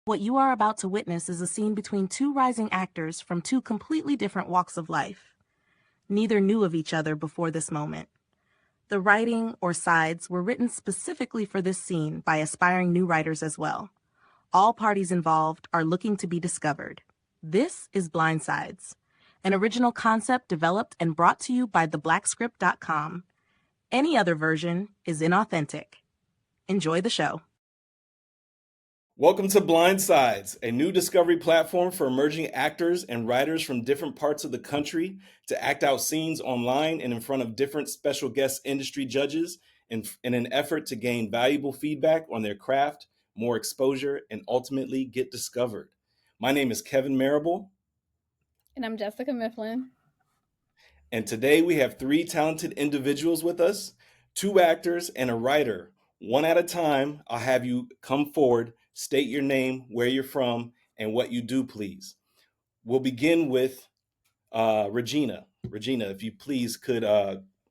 What you are about to witness is a scene between two rising actors from two completely different walks of life. Neither knew of each other before this moment. The writing, or sides, were written specifically for this scene by aspiring new writers as well. All parties involved are looking to be discovered. This is Blind Sides, an original concept developed and brought to you by TheBlkScript.com. Any other version is inauthentic. Enjoy the show. Welcome to Blind Sides, a new discovery platform for emerging actors and writers from different parts of the country to act out scenes online and in front of different special guest industry judges in an effort to gain valuable feedback on their craft, more exposure, and ultimately get discovered. My name is Kevin Marable. And I'm Jessica Mifflin. And today we have three talented individuals with us, two actors and a writer. One at a time, I'll have you come forward, state your name, where you're from, and what you do, please. We'll begin with Rejena. Rejena, if you please could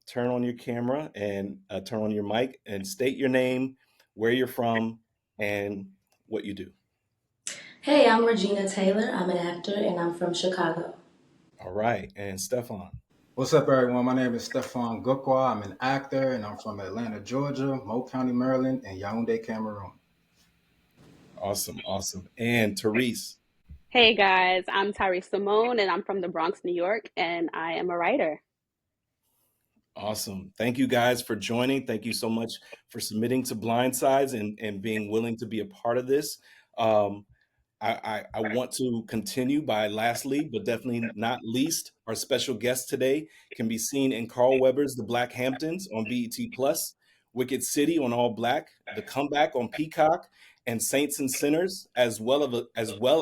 turn on your camera and turn on your mic and state your name, where you're from, and what you do. Hey, I'm Rejena Taylor. I'm an actor and I'm from Chicago. All right, and Stephan. What's up, everyone? My name is Stephan Ngkuoa. I'm an actor, and I'm from Atlanta, Georgia, Moe County, Maryland, and Yaoundé, Cameroon. Awesome. And Tarice. Hey guys, I'm Tarice Simone, and I'm from the Bronx, New York, and I am a writer. Awesome. Thank you guys for joining. Thank you so much for submitting to Blind Sides and being willing to be a part of this. I want to continue by lastly, but definitely not least, our special guest today can be seen in Carl Weber's The Black Hamptons on BET Plus, Wicked City on All Black, The Comeback on Peacock, and Saints and Sinners, as well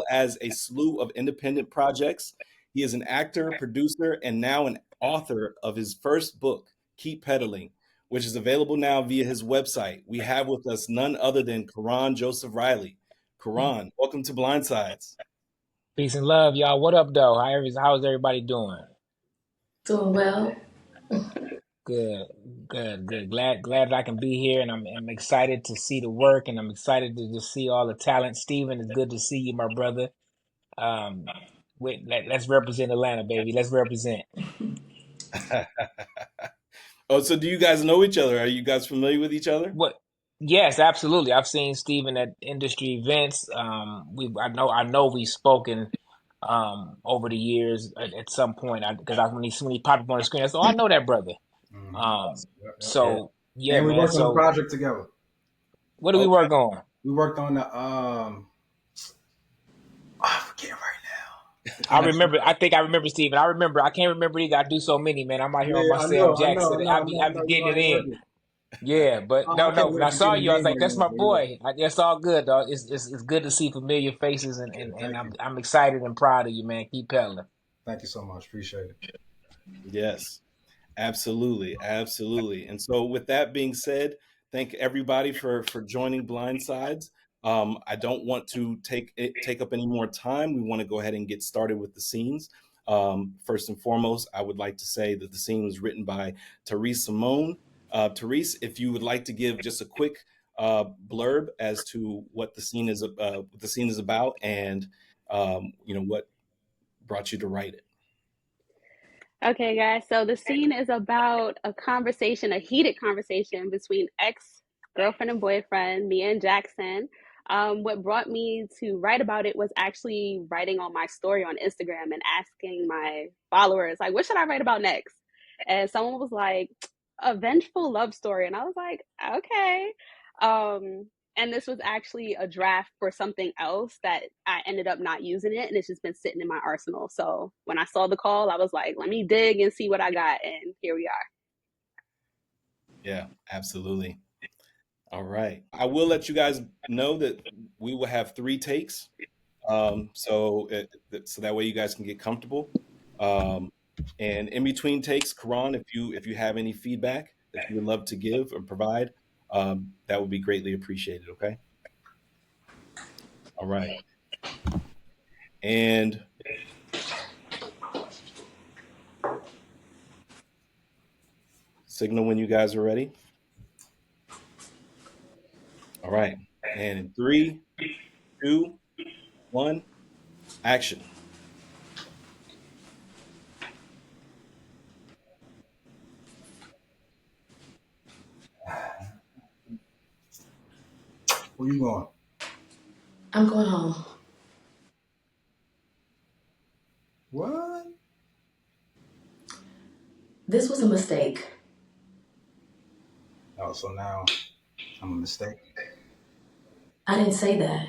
as a slew of independent projects. He is an actor, producer, and now an author of his first book, Keep Pedaling, which is available now via his website. We have with us none other than Karon Joseph Riley. Karon, welcome to Blind Sides. Peace and love, y'all. What up, though? How's everybody doing? Doing well. Good. Glad I can be here, and I'm excited to see the work, and I'm excited to just see all the talent. Stephan, it's good to see you, my brother. Let's represent Atlanta, baby. Let's represent. Oh, so do you guys know each other? Are you guys familiar with each other? What? Yes, absolutely. I've seen Stephan at industry events. I know we've spoken over the years at some point. Because when he popped up on the screen, I said, "Oh, I know that brother." So yeah, and we man. worked on a project together. What do we work on? We worked on the I'm forgetting right now. I think I remember Stephan. I can't remember either. I do so many, man. I'm out here on my Sam Jackson. I be getting it in. Yeah, but no. When I saw you, I was like, "That's my boy." It's all good, dog. It's good to see familiar faces, and I'm excited and proud of you, man. Keep pedaling. Thank you so much. Appreciate it. Yes, absolutely. And so, with that being said, thank everybody for joining Blind Sides. I don't want to take up any more time. We want to go ahead and get started with the scenes. First and foremost, I would like to say that the scene was written by Tarice Simone. Tarice, if you would like to give just a quick blurb as to what the scene is about, and what brought you to write it. Okay, guys, so the scene is about a heated conversation between ex-girlfriend and boyfriend, me and Jackson. What brought me to write about it was actually writing on my story on Instagram and asking my followers, like, what should I write about next? And someone was like, a vengeful love story. And I was like, okay. And this was actually a draft for something else that I ended up not using it. And it's just been sitting in my arsenal. So when I saw the call, I was like, let me dig and see what I got. And here we are. Yeah, absolutely. All right. I will let you guys know that we will have 3 takes. So that way you guys can get comfortable. And in between takes, Karon, if you have any feedback that you would love to give or provide, that would be greatly appreciated. Okay. All right. And signal when you guys are ready. All right. And in 3, 2, one, action. Where you going? I'm going home. What? This was a mistake. Oh, so now I'm a mistake. I didn't say that.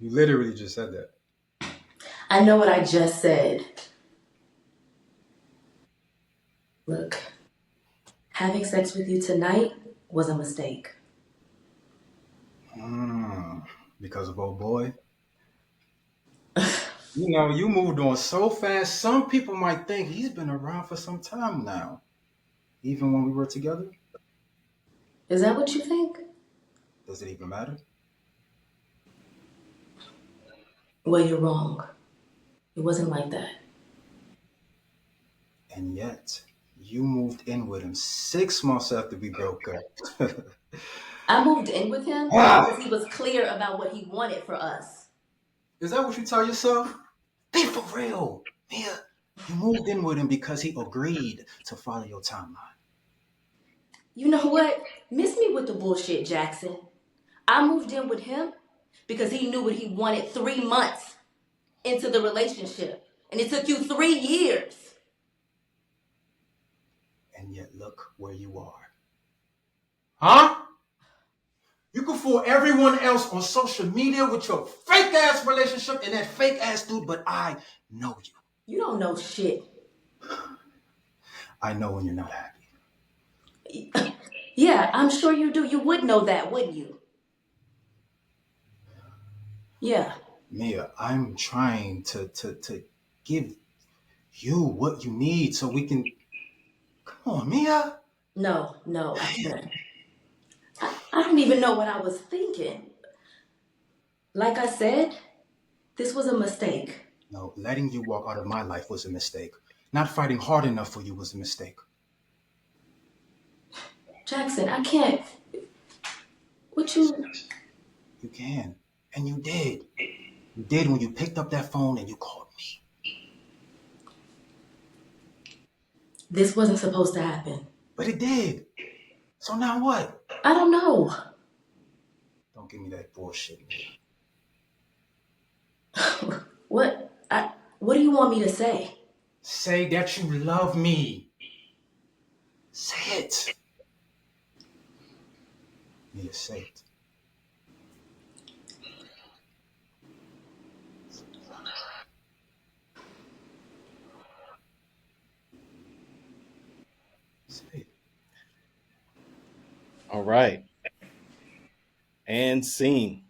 You literally just said that. I know what I just said. Look, having sex with you tonight was a mistake. Because of old boy. You know, you moved on so fast, some people might think he's been around for some time now. Even when we were together. Is that what you think? Does it even matter? Well, you're wrong. It wasn't like that. And yet, you moved in with him 6 months after we broke up. I moved in with him because he was clear about what he wanted for us. Is that what you tell yourself? Be for real. Mia, you moved in with him because he agreed to follow your timeline. You know what? Miss me with the bullshit, Jackson. I moved in with him because he knew what he wanted 3 months into the relationship. And it took you 3 years. And yet look where you are. Huh? You can fool everyone else on social media with your fake ass relationship and that fake ass dude, but I know you. You don't know shit. I know when you're not happy. Yeah, I'm sure you do. You would know that, wouldn't you? Yeah. Mia, I'm trying to give you what you need so we can. Come on, Mia. No, I can't. I don't even know what I was thinking. Like I said, this was a mistake. No, letting you walk out of my life was a mistake. Not fighting hard enough for you was a mistake. Jackson, I can't. What you. You can. And you did. You did when you picked up that phone and you called me. This wasn't supposed to happen. But it did. So now what? I don't know. Don't give me that bullshit, Mia. What do you want me to say? Say that you love me. Say it. Mia, say it. Say it. All right. And scene.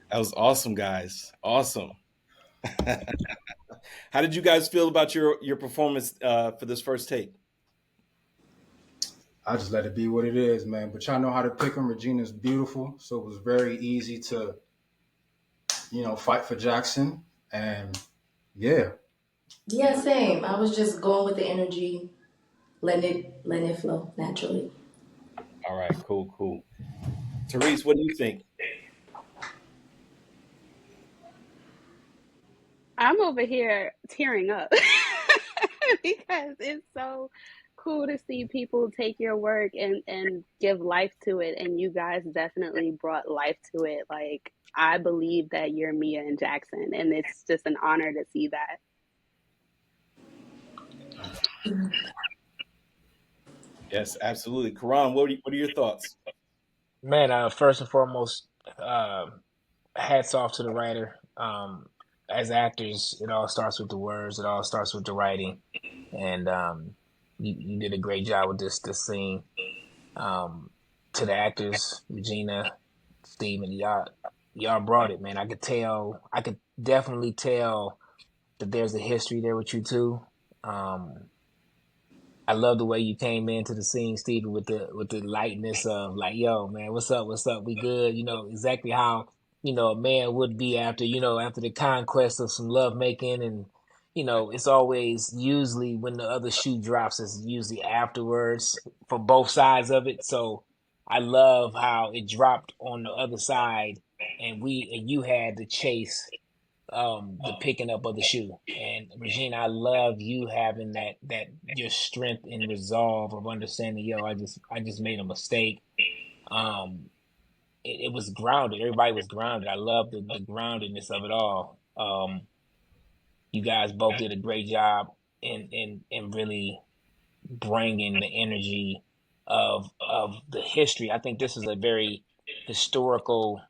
That was awesome, guys. Awesome. How did you guys feel about your performance for this first take? I just let it be what it is, man. But y'all know how to pick them. Rejena's beautiful, so it was very easy to, fight for Jackson. And yeah. Yeah, same. I was just going with the energy, letting it flow naturally. All right, cool. Tarice, what do you think? I'm over here tearing up because it's so cool to see people take your work and give life to it. And you guys definitely brought life to it. Like, I believe that you're Mia and Jackson, and it's just an honor to see that. Yes, absolutely. Karan, what are your thoughts? Man, first and foremost, hats off to the writer. As actors, it all starts with the words. It all starts with the writing, and you did a great job with this scene. To the actors, Rejena, Stephan, y'all brought it, man. I could definitely tell that there's a history there with you two. I love the way you came into the scene, Stephen, with the lightness of like, yo, man, what's up, we good? You know exactly how a man would be after after the conquest of some love making, and it's always usually when the other shoe drops, it's usually afterwards for both sides of it. So I love how it dropped on the other side and you had to chase the picking up of the shoe. And Rejena, I love you having that your strength and resolve of understanding, yo, I just made a mistake. It was grounded. Everybody was grounded. I love the groundedness of it all. You guys both did a great job in really bringing the energy of the history. I think this is a very historical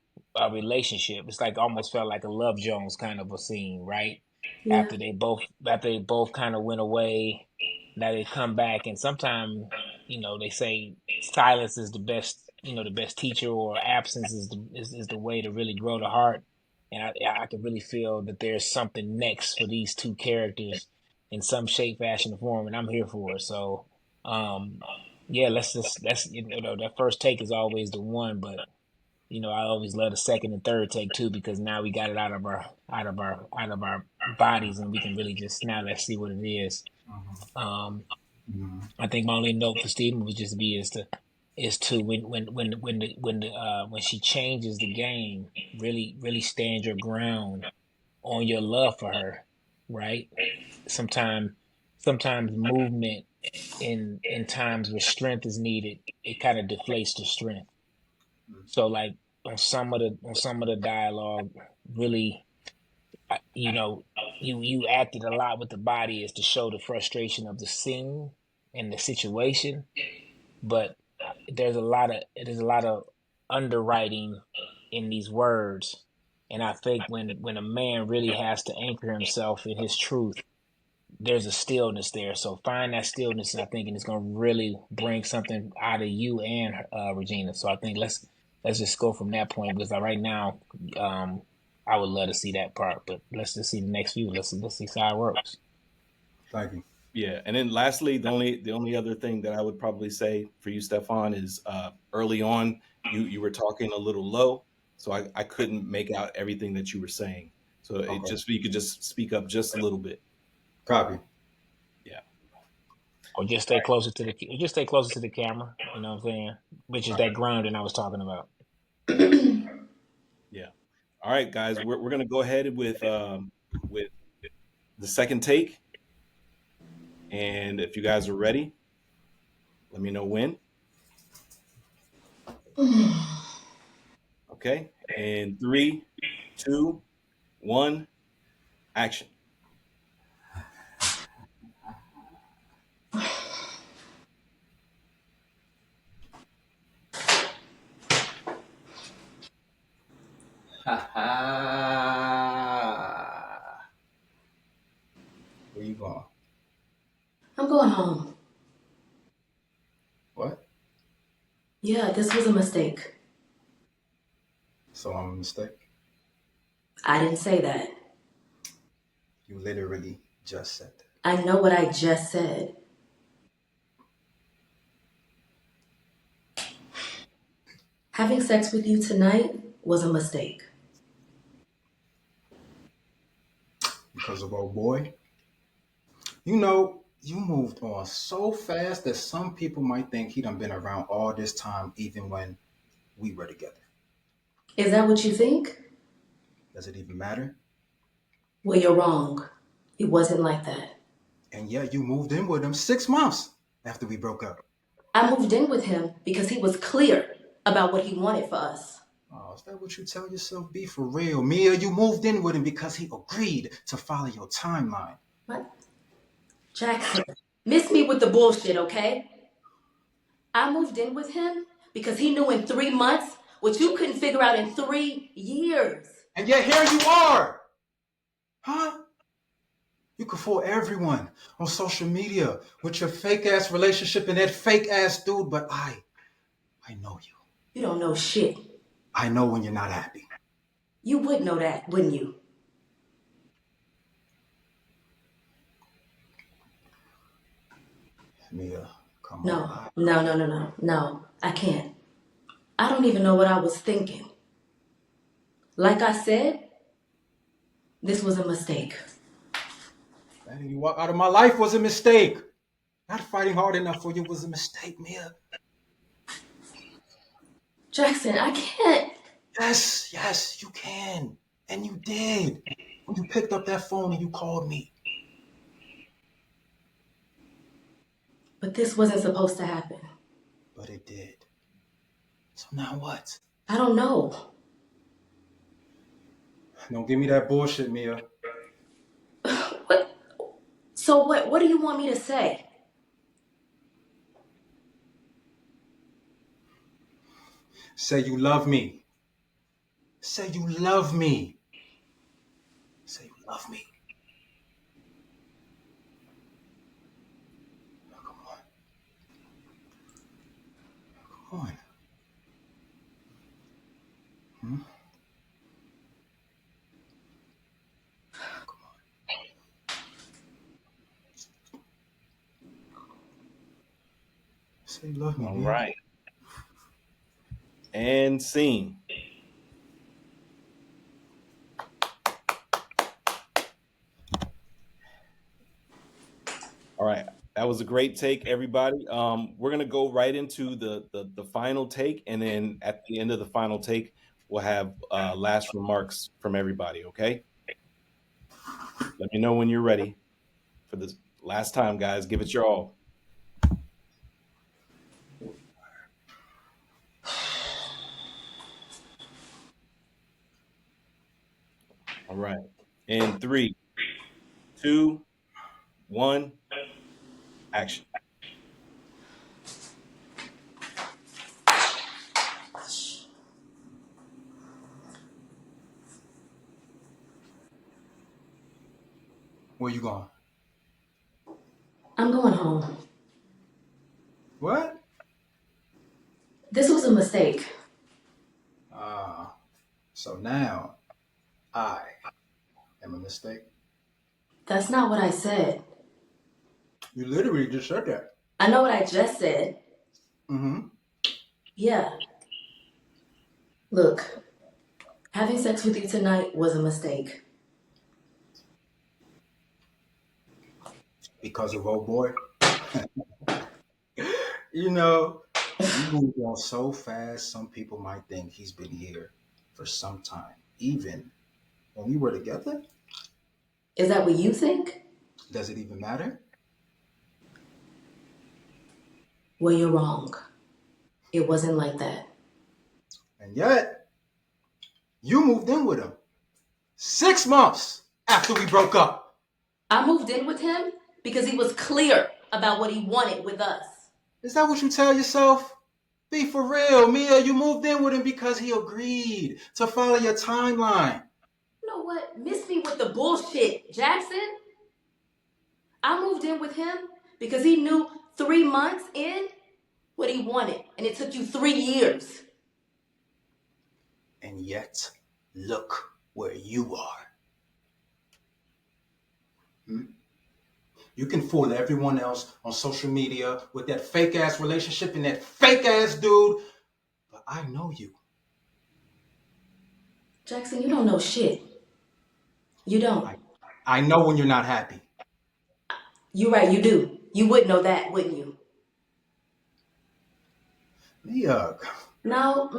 relationship. It's like almost felt like a Love Jones kind of a scene, right? Yeah. After they both kind of went away, now they come back, and sometimes they say silence is the best the best teacher, or absence is the way to really grow the heart. And I can really feel that there's something next for these two characters in some shape, fashion, or form, and I'm here for it. So, yeah, let's that first take is always the one, but I always love the second and third take too, because now we got it out of our bodies, and we can really just now let's see what it is. I think my only note for Stephen would just be is to when she changes the game, really stand your ground on your love for her, right? Sometimes movement in times where strength is needed, it kind of deflates the strength. So like on some of the dialogue, really, you acted a lot with the body is to show the frustration of the scene and the situation, but there's a lot of underwriting in these words, and I think when a man really has to anchor himself in his truth, there's a stillness there. So find that stillness, and I think it's going to really bring something out of you and Rejena. So I think let's just go from that point, because right now, I would love to see that part, but let's just see the next few. Let's see how it works. Thank you. Yeah, and then lastly, the only other thing that I would probably say for you, Stephan, is early on you were talking a little low, so I couldn't make out everything that you were saying. So it just you could just speak up just a little bit. Copy. Yeah. Or just stay closer to the camera. You know what I'm saying? Which is that grounding I was talking about. Yeah. All right, guys, we're gonna go ahead with the second take. And if you guys are ready, let me know when. Okay. And 3, 2, 1, action. Where you going? I'm going home. What? Yeah, this was a mistake. So I'm a mistake? I didn't say that. You literally just said that. I know what I just said. Having sex with you tonight was a mistake. Because of old boy? You moved on so fast that some people might think he done been around all this time, even when we were together. Is that what you think? Does it even matter? Well, you're wrong. It wasn't like that. And yet you moved in with him 6 months after we broke up. I moved in with him because he was clear about what he wanted for us. Oh, is that what you tell yourself? Be for real. Mia, you moved in with him because he agreed to follow your timeline. What? Jackson, miss me with the bullshit, okay? I moved in with him because he knew in 3 months what you couldn't figure out in 3 years. And yet here you are. Huh? You can fool everyone on social media with your fake-ass relationship and that fake-ass dude, but I know you. You don't know shit. I know when you're not happy. You would know that, wouldn't you? Mia, come on. No, I can't. I don't even know what I was thinking. Like I said, this was a mistake. Letting you walk out of my life was a mistake. Not fighting hard enough for you was a mistake, Mia. Jackson, I can't. Yes, you can. And you did. When you picked up that phone and you called me. But this wasn't supposed to happen. But it did. So now what? I don't know. Don't give me that bullshit, Mia. What? So what do you want me to say? Say you love me. Say you love me. Say you love me. Now, come on. Come on. Hmm? Come on. Say you love me, All Mia. right. And scene. All right. That was a great take, everybody. We're gonna go right into the final take, and then at the end of the final take, we'll have last remarks from everybody. Okay. Let me know when you're ready for this last time, guys. Give it your all. All right. In 3, 2, 1, action. Where you going? I'm going home. What? This was a mistake. So now I am a mistake. That's not what I said. You literally just said that. I know what I just said. Mm-hmm. Yeah. Look, having sex with you tonight was a mistake. Because of old boy. You know, you moved on so fast, some people might think he's been here for some time. Even when we were together, Is that what you think? does it even matter? Well, you're wrong. It wasn't like that. And yet, you moved in with him 6 months after we broke up. I moved in with him because he was clear about what he wanted with us. Is that what you tell yourself? Be for real, Mia. You moved in with him because he agreed to follow your timeline. You know what? Miss me with the bullshit, Jackson. I moved in with him because he knew 3 months in what he wanted, and it took you 3 years. And yet, look where you are. You can fool everyone else on social media with that fake ass relationship and that fake ass dude, but I know you. Jackson, you don't know shit. You don't. I know when you're not happy. You're right, you do. You would know that, wouldn't you? Mia. No,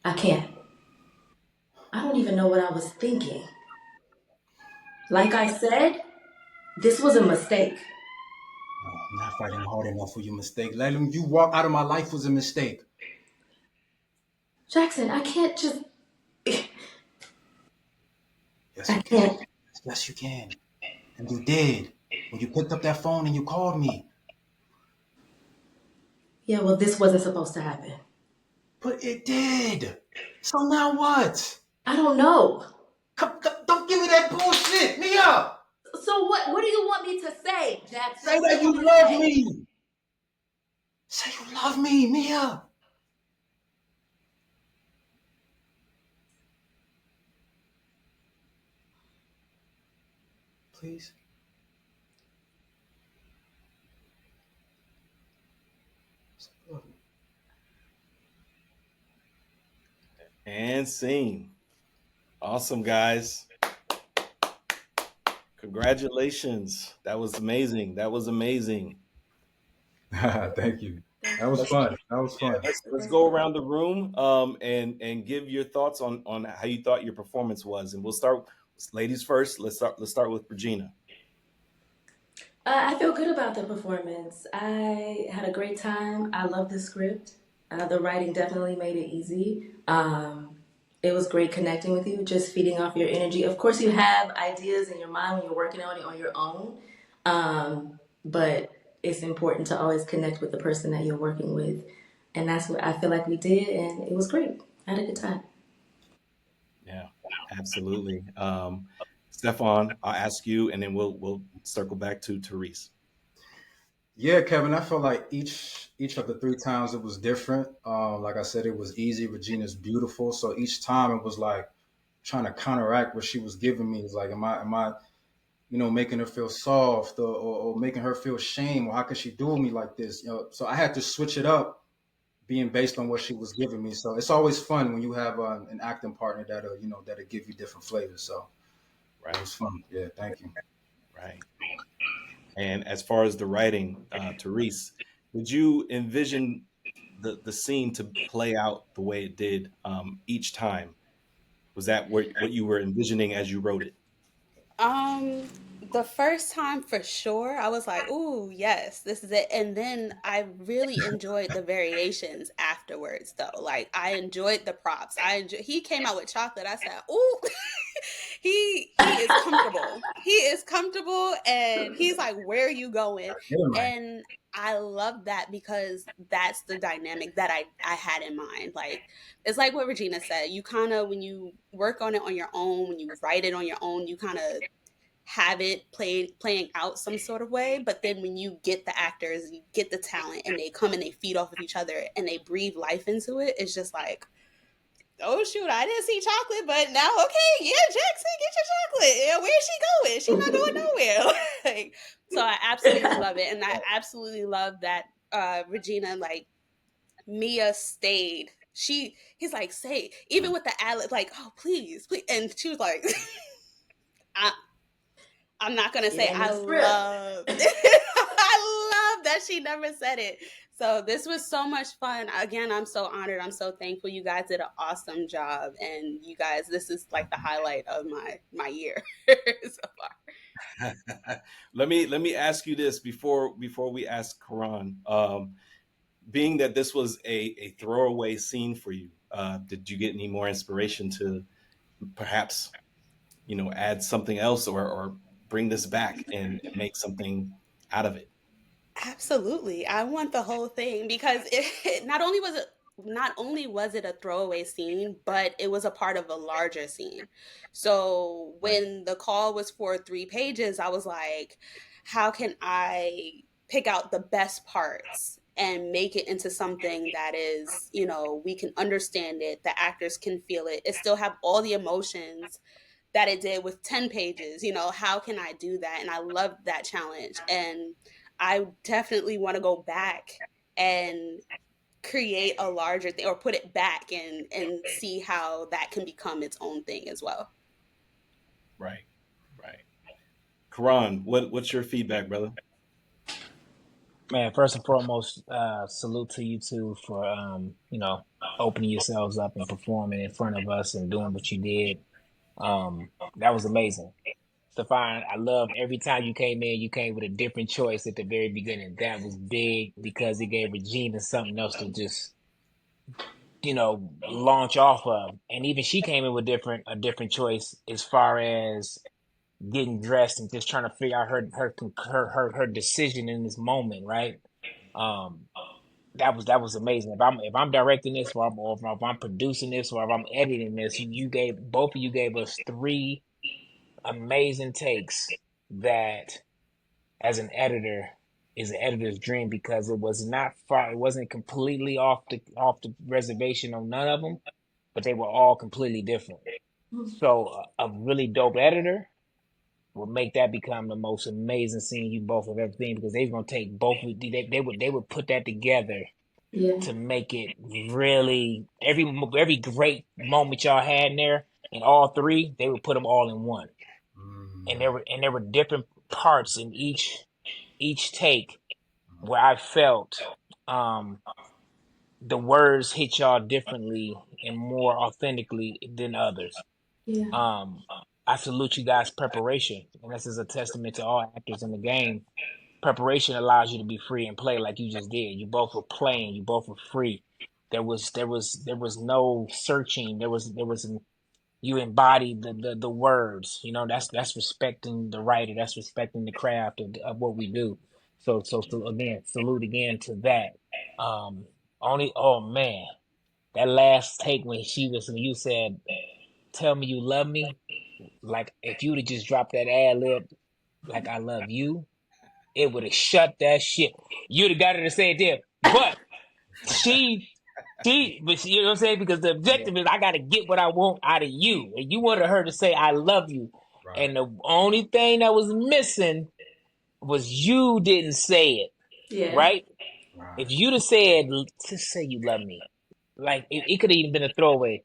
I can't. I don't even know what I was thinking. Like I said, this was a mistake. No, I'm not fighting hard enough for your mistake. Letting you walk out of my life was a mistake. Jackson, I can't just... Yes, I you can. can't. Yes, you can. And you did. When you picked up that phone and you called me. Yeah, well, this wasn't supposed to happen. But it did. So now what? I don't know. Don't give me that bullshit, Mia! So what do you want me to say, Jackson? Say that you love me! Say you love me, Mia! Please? Say you love me. And scene. Awesome, guys. Congratulations. That was amazing. That was amazing. Thank you. Thank That was fun. That was fun. Let's go around the room and give your thoughts on how you thought your performance was, and we'll start ladies first. Let's start with Rejena. I feel good about the performance. I had a great time. I love the script. The writing definitely made it easy. It was great connecting with you, just feeding off your energy. Of course, you have ideas in your mind when you're working on it on your own, but it's important to always connect with the person that you're working with. And that's what I feel like we did, and it was great. I had a good time. Yeah, absolutely. Stephan, I'll ask you, and then we'll circle back to Tarice. Yeah, Kevin, I felt like each of the three times it was different. Like I said, it was easy. Regina's beautiful, so each time it was like trying to counteract what she was giving me. It's like, am I, making her feel soft or making her feel shame, or how could she do me like this? So I had to switch it up, being based on what she was giving me. So it's always fun when you have an acting partner that'll give you different flavors. So Right. it was fun. Yeah, thank you. Right. And as far as the writing, Tarice, did you envision the scene to play out the way it did each time? Was that what you were envisioning as you wrote it? Um, the first time for sure, I was like, "Ooh, yes, this is it." And then I really enjoyed the variations afterwards, though. Like I enjoyed the props. He came out with chocolate. I said, "Ooh." He is comfortable. He is comfortable and he's like, "Where are you going?" And I love that because that's the dynamic that I had in mind. Like it's like what Rejena said. You kind of when you work on it on your own, when you write it on your own, you kind of have it playing out some sort of way. But then when you get the actors, you get the talent, and they come and they feed off of each other and they breathe life into it, it's just like, oh shoot, I didn't see chocolate, but now okay, yeah, Jackson, get your chocolate. Yeah, where's she going? She's not going nowhere. Like, so I absolutely love it, and I absolutely love that Regina, like Mia stayed. He's like, say, even with the ad, like, oh please, please, and she was like, I, I'm not gonna say in I the script. love I love that she never said it. So this was so much fun. Again, I'm so honored. I'm so thankful. You guys did an awesome job, and you guys, this is like the highlight of my year so far. Let me ask you this before we ask Karan. Being that this was a throwaway scene for you, did you get any more inspiration to perhaps add something else or bring this back and make something out of it? Absolutely. I want the whole thing because not only was it a throwaway scene, but it was a part of a larger scene. So Right. when the call was for 3 pages, I was like, how can I pick out the best parts and make it into something that is, we can understand it, the actors can feel it, it still have all the emotions that it did with 10 pages. How can I do that? And I loved that challenge. And I definitely want to go back and create a larger thing or put it back and see how that can become its own thing as well. Right. Right. Karan, what's your feedback, brother? Man, first and foremost, salute to you two for opening yourselves up and performing in front of us and doing what you did. That was amazing. Stephan, I love every time you came in, you came with a different choice at the very beginning. That was big because it gave Regina something else to just, launch off of. And even she came in with a different choice as far as getting dressed and just trying to figure out her decision in this moment, right? Um, that was amazing. If I'm directing this or if I'm producing this or if I'm editing this, both of you gave us three amazing takes that as an editor is an editor's dream because it wasn't completely off the reservation on none of them, but they were all completely different. So a really dope editor will make that become the most amazing scene you both have ever seen because they're gonna take both of they would put that together Yeah. to make it really every great moment y'all had in there in all three they would put them all in one, and there were different parts in each take where I felt the words hit y'all differently and more authentically than others. Yeah. I salute you guys' preparation, and this is a testament to all actors in the game. Preparation allows you to be free and play like you just did. You both were playing. You both were free. There was no searching. You embodied the words. You know, that's respecting the writer. That's respecting the craft of what we do. So again, salute again to that. Um, oh man, that last take when you said, "Tell me you love me," like if you would have just dropped that ad lib, like "I love you," it would have shut that shit. You'd have got her to say it there, but you know what I'm saying? Because the objective is I got to get what I want out of you. And you wanted her to say, "I love you." Right. And the only thing that was missing was you didn't say it. Yeah. Right? Right. If you'd have said, "Just say you love me," like it could have even been a throwaway.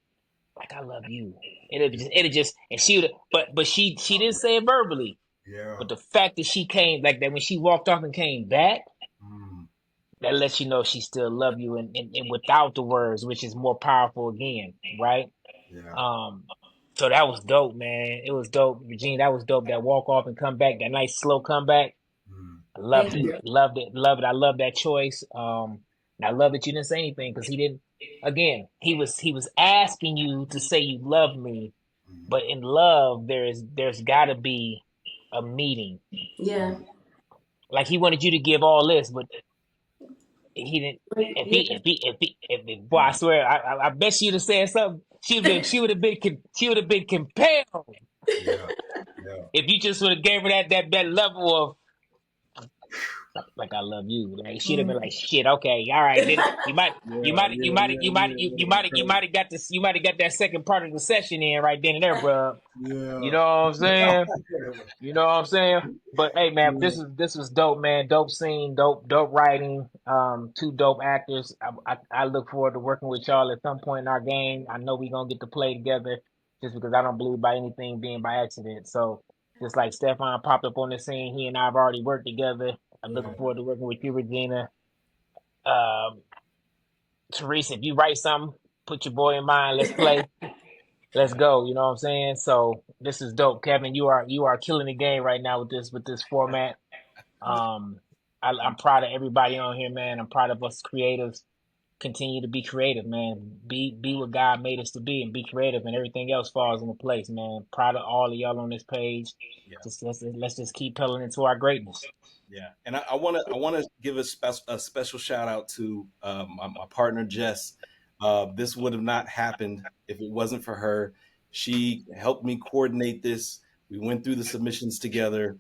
Like, "I love you." It'd just, and she would have, but she didn't say it verbally. Yeah. But the fact that she came, like that when she walked off and came back, Mm. that lets you know she still love you and without the words, which is more powerful again, right? Yeah. So that was dope, man. It was dope. Regina, that was dope. That walk off and come back, that nice slow comeback. Mm. I loved Thank it. you. Loved it. Loved it. I love that choice. And I love that you didn't say anything because he didn't, again, he was asking you to say you love me, Mm. but in love there's gotta be a meeting. Yeah. Like he wanted you to give all this, but he didn't. Yeah. Boy, I swear, I bet she'd have said something. She would have been compelled Yeah. Yeah. if you just would have gave her that level of like "I love you." Like she'd have been like, "Shit, okay, all right." Then you might have got this. You might have got that second part of the session in right then and there, bro. You Yeah. know what I'm saying? You know what I'm saying? But hey, man, this was dope, man. Dope scene, dope writing. Two dope actors. I look forward to working with y'all at some point in our game. I know we're gonna get to play together, just because I don't believe by anything being by accident. So just like Stephan popped up on the scene, he and I have already worked together. I'm looking forward to working with you, Rejena. Um, Tarice, if you write something, put your boy in mind. Let's play. Let's go. You know what I'm saying? So this is dope, Kevin. You are killing the game right now with this format. I'm proud of everybody on here, man. I'm proud of us creatives. Continue to be creative, man. Be what God made us to be, and be creative, and everything else falls into place, man. Proud of all of y'all on this page. Yeah. Let's just keep pedaling into our greatness. Yeah, and I want to give a special shout out to my partner Jess. This would have not happened if it wasn't for her. She helped me coordinate this. We went through the submissions together.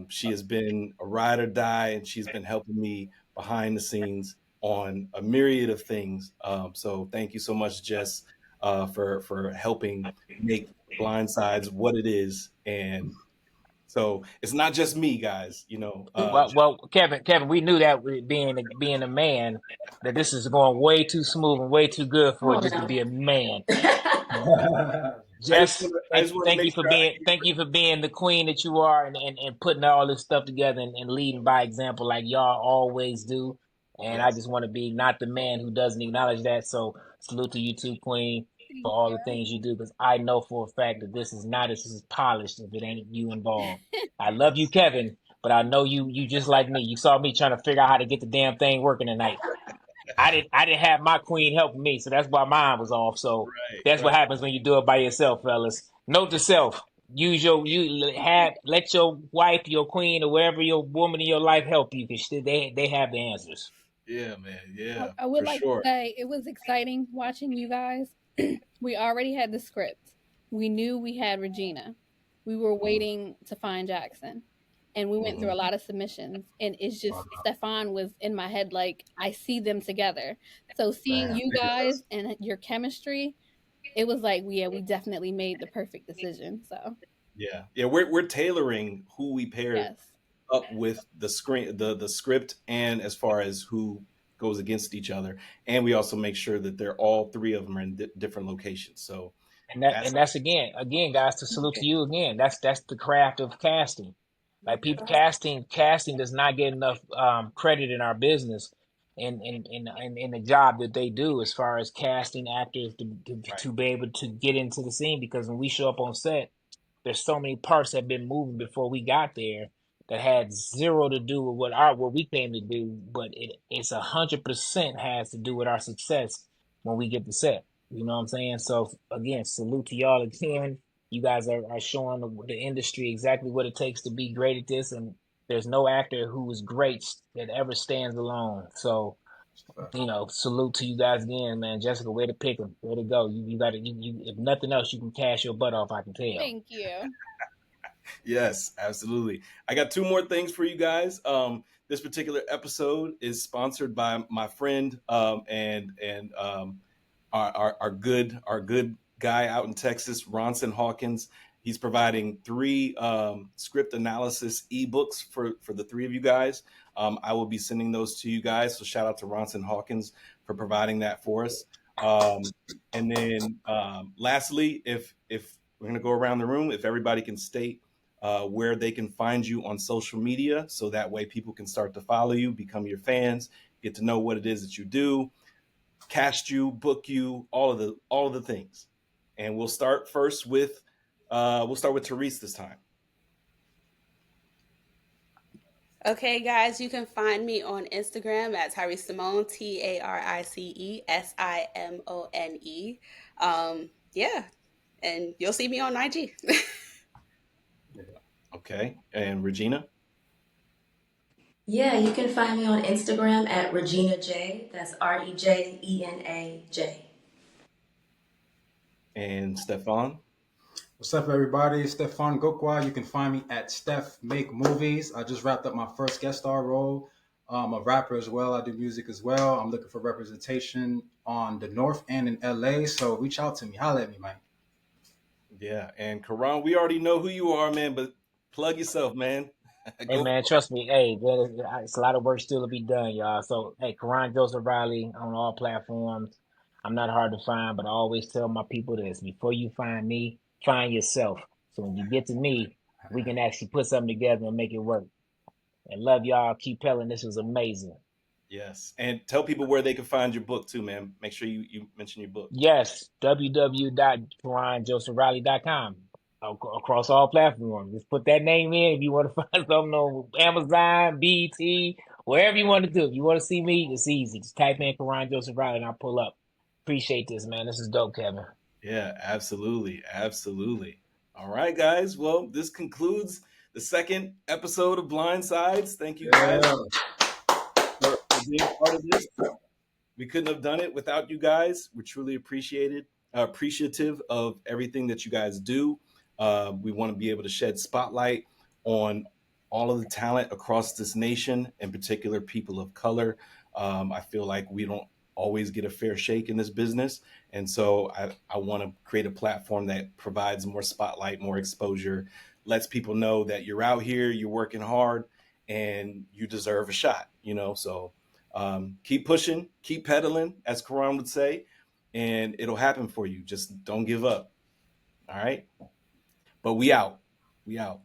She has been a ride or die, and she's been helping me behind the scenes on a myriad of things. So thank you so much, Jess, for helping make Blindsides what it is. And so it's not just me, guys. You know. Well, Kevin, we knew that with being a man, that this is going way too smooth and way too good for Come it on just to now. be a man. I just Jess, want to thank make you for sure. being the queen that you are, and putting all this stuff together and leading by example like y'all always do. And I Yes. just want to be not the man who doesn't acknowledge that. So salute to you too, queen, for Thank all you. the things you do, because I know for a fact that this is not as polished if it ain't you involved. I love you, Kevin, but I know you just like me. You saw me trying to figure out how to get the damn thing working tonight. I didn't have my queen helping me, so that's why mine was off. So that's what Right. happens when you do it by yourself, fellas. Note to self: let your wife, your queen, or wherever your woman in your life help you, because they have the answers. Yeah, man. Yeah, I would for like to sure. say it was exciting watching you guys. We already had the script. We knew we had Rejena. We were waiting to find Jackson. And we went through a lot of submissions. And it's just Stephan was in my head like, I see them together. So seeing you guys and your chemistry, it was like, yeah, we definitely made the perfect decision. So Yeah. We're tailoring who we pair yes. up with the script, and as far as who goes against each other, and we also make sure that they're all three of them are in different locations. So That's again, guys, to salute to you again. That's the craft of casting. Like people casting does not get enough credit in our business, in the job that they do as far as casting actors to be able to get into the scene, because when we show up on set, there's so many parts that have been moving before we got there that had zero to do with what we came to do, but it's 100% has to do with our success when we get to set. You know what I'm saying? So again, salute to y'all again. You guys are showing the industry exactly what it takes to be great at this, and there's no actor who is great that ever stands alone. So, salute to you guys again, man. Jessica, way to pick them. Way to go. You got to, if nothing else, you can cash your butt off, I can tell. Thank you. Yes, absolutely. I got two more things for you guys. This particular episode is sponsored by my friend and our good guy out in Texas, Ronson Hawkins. He's providing 3 script analysis ebooks for the 3 of you guys. I will be sending those to you guys. So shout out to Ronson Hawkins for providing that for us. And then lastly, if we're going to go around the room, if everybody can state where they can find you on social media, so that way people can start to follow you, become your fans, get to know what it is that you do, cast you, book you, all of the things. And we'll start first with Tarice this time. Okay, guys, you can find me on Instagram at Tarice Simone, TariceSimone. Yeah, and you'll see me on IG. Okay, and Rejena? Yeah, you can find me on Instagram at Rejena J. That's ReJenaj. And Stephan? What's up, everybody? Stephan Ngkuoa. You can find me at Steph Make Movies. I just wrapped up my first guest star role. I'm a rapper as well. I do music as well. I'm looking for representation on the North and in LA. So reach out to me. Holla at me, man. Yeah, and Karon, we already know who you are, man, but plug yourself, man. Hey Go man, for trust me. Hey, it's a lot of work still to be done, y'all. So hey, Karan Joseph Riley on all platforms. I'm not hard to find, but I always tell my people this: before you find me, find yourself. So when you get to me, we can actually put something together and make it work. And love y'all. Keep pelling. This was amazing. Yes, and tell people where they can find your book too, man. Make sure you mention your book. Yes, www.karanjosephriley.com. Across all platforms. Just put that name in if you want to find something on Amazon, BT, wherever you want to do. If you want to see me, it's easy. Just type in Karan Joseph Riley and I'll pull up. Appreciate this, man. This is dope, Kevin. Yeah, absolutely, absolutely. All right, guys. Well, this concludes the second episode of Blind Sides. Thank you guys for being part of this. We couldn't have done it without you guys. We're truly appreciative of everything that you guys do. We want to be able to shed spotlight on all of the talent across this nation, in particular people of color. I feel like we don't always get a fair shake in this business. And so I want to create a platform that provides more spotlight, more exposure, lets people know that you're out here, you're working hard, and you deserve a shot, So keep pushing, keep pedaling, as Karan would say, and it'll happen for you. Just don't give up. All right. But we out. We out.